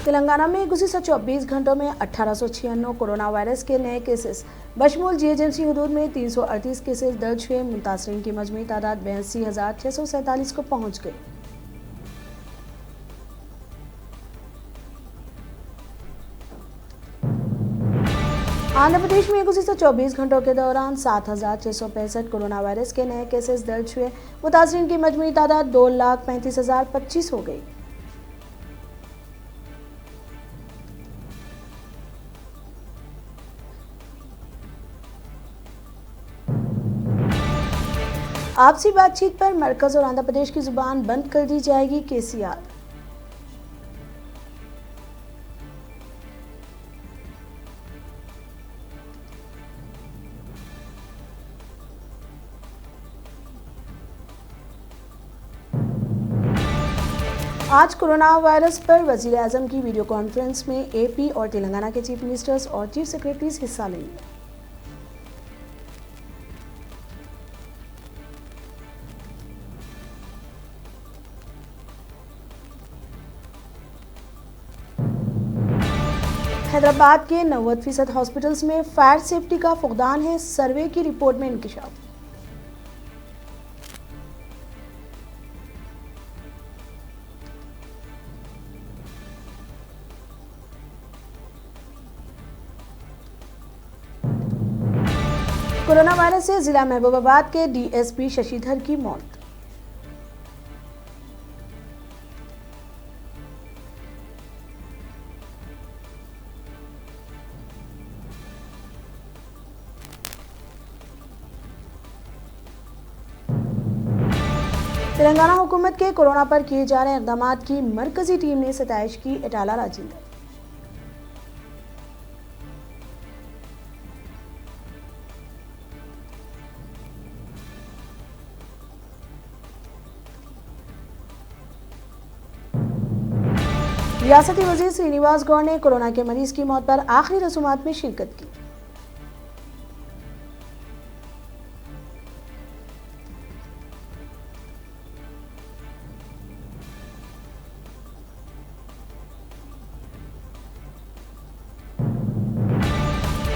तेलंगाना में गुज़िश्ता 24 घंटों में 1896 कोरोना वायरस के नए केसेस। बशमूल जीएचएमसी हदूद में 338 केसेस दर्ज हुए। मुतासरीन की मजमूई तादाद 82,647 को पहुंच गई। आंध्र प्रदेश में गुज़िश्ता 24 घंटों के दौरान 7,665 कोरोना वायरस के नए केसेस दर्ज हुए। मुतासरीन की मजमूई तादाद 2,35,025 हो गई। आपसी बातचीत पर मरकज और आंध्र प्रदेश की जुबान बंद कर दी जाएगी, केसीआर। आज कोरोना वायरस पर वजीर आजम की वीडियो कॉन्फ्रेंस में एपी और तेलंगाना के चीफ मिनिस्टर्स और चीफ सेक्रेटरीज हिस्सा लेंगे। हैदराबाद के 90% हॉस्पिटल्स में फायर सेफ्टी का फुकदान है, सर्वे की रिपोर्ट में इंकशाफ। कोरोना वायरस से जिला महबूबाबाद के डीएसपी शशिधर की मौत। तेलंगाना हुकूमत के कोरोना पर किए जा रहे इक़दाम की मरकजी टीम ने सताइश की। इटाला राजेंद्र। रियासती वजीर श्रीनिवास गौड़ ने कोरोना के मरीज की मौत पर आखिरी रसूमात में शिरकत की।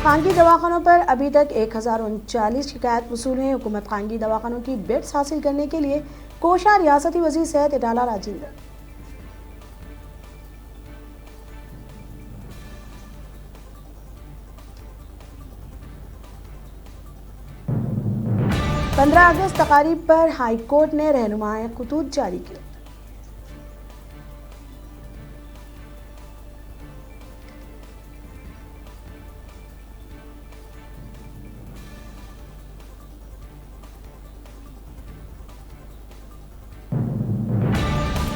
खानगी दवाखानों पर अभी तक 1039 शिकायत वसूल हैं। हुकूमत खानगी दवाखानों की बेड्स हासिल करने के लिए कोशा। रियासती वजीर सेहत इटाला राजेंद्र। पंद्रह अगस्त तकारीब पर हाई कोर्ट ने रहनुमाए खतूत जारी किए।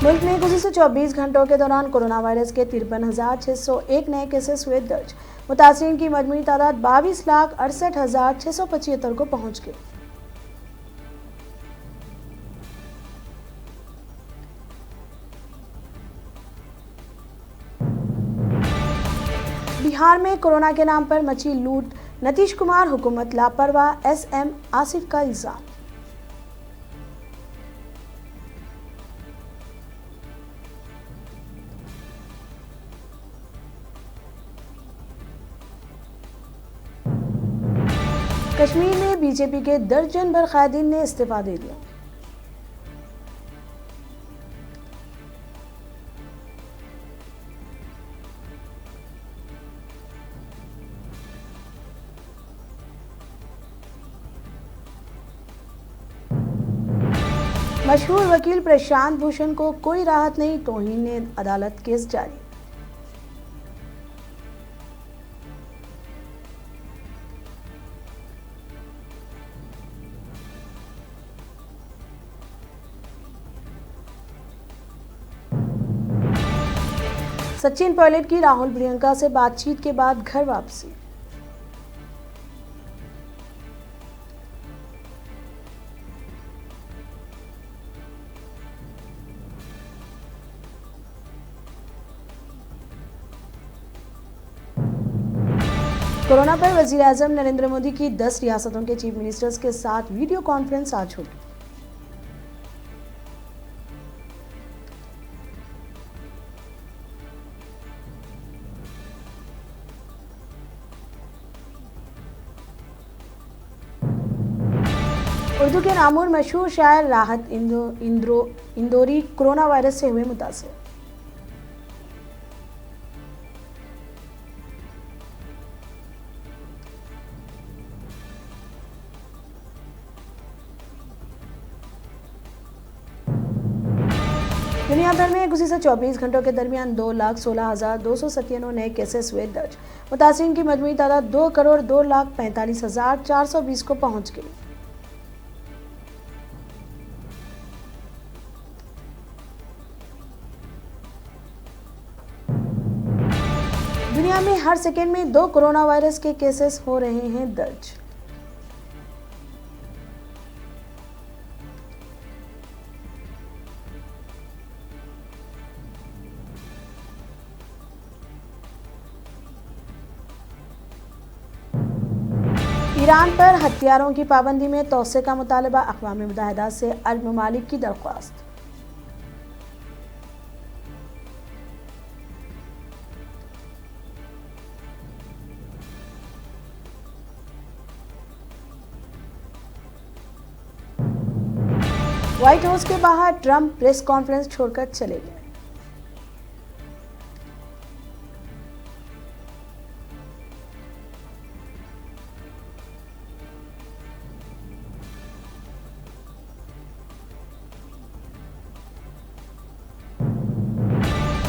मुल्क में गुज़िश्ता 24 घंटों के दौरान कोरोना वायरस के 53,601 नए केसेस हुए दर्ज। मुतासरीन की मजमूई तादाद 22,68,675 को पहुंच गई। बिहार में कोरोना के नाम पर मची लूट। नीतीश कुमार हुकूमत लापरवाह, एसएम आसिफ का इल्जाम। कश्मीर में बीजेपी के दर्जन भर कायदीन ने इस्तीफा दे दिया। मशहूर वकील प्रशांत भूषण को कोई राहत नहीं, तौहीन ने अदालत केस जारी। सचिन पायलट की राहुल प्रियंका से बातचीत के बाद घर वापसी। कोरोना पर वजीर आजम नरेंद्र मोदी की 10 रियासतों के चीफ मिनिस्टर्स के साथ वीडियो कॉन्फ्रेंस आज होगी। उर्दू के नामूर मशहूर शायर राहत इंदौरी कोरोना वायरस से हुए मुतासिर। दुनिया भर में गुज़िश्ता 24 घंटों के दरमियान 2,16,297 नए केसेस हुए दर्ज। मुतासिरीन की मजमूई तादाद 2,02,45,420 को पहुंच गई। दुनिया में हर सेकेंड में 2 कोरोना वायरस के केसेस हो रहे हैं दर्ज। ईरान पर हथियारों की पाबंदी में तोसे का मुतालबा, अक़वाम मुत्तहिदा से अरब ममालिक की दरख्वास्त। व्हाइट हाउस के बाहर ट्रंप प्रेस कॉन्फ्रेंस छोड़कर चले गए।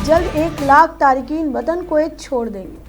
जल्द 1 लाख तारिकीन वतन कुवैत छोड़ देंगे।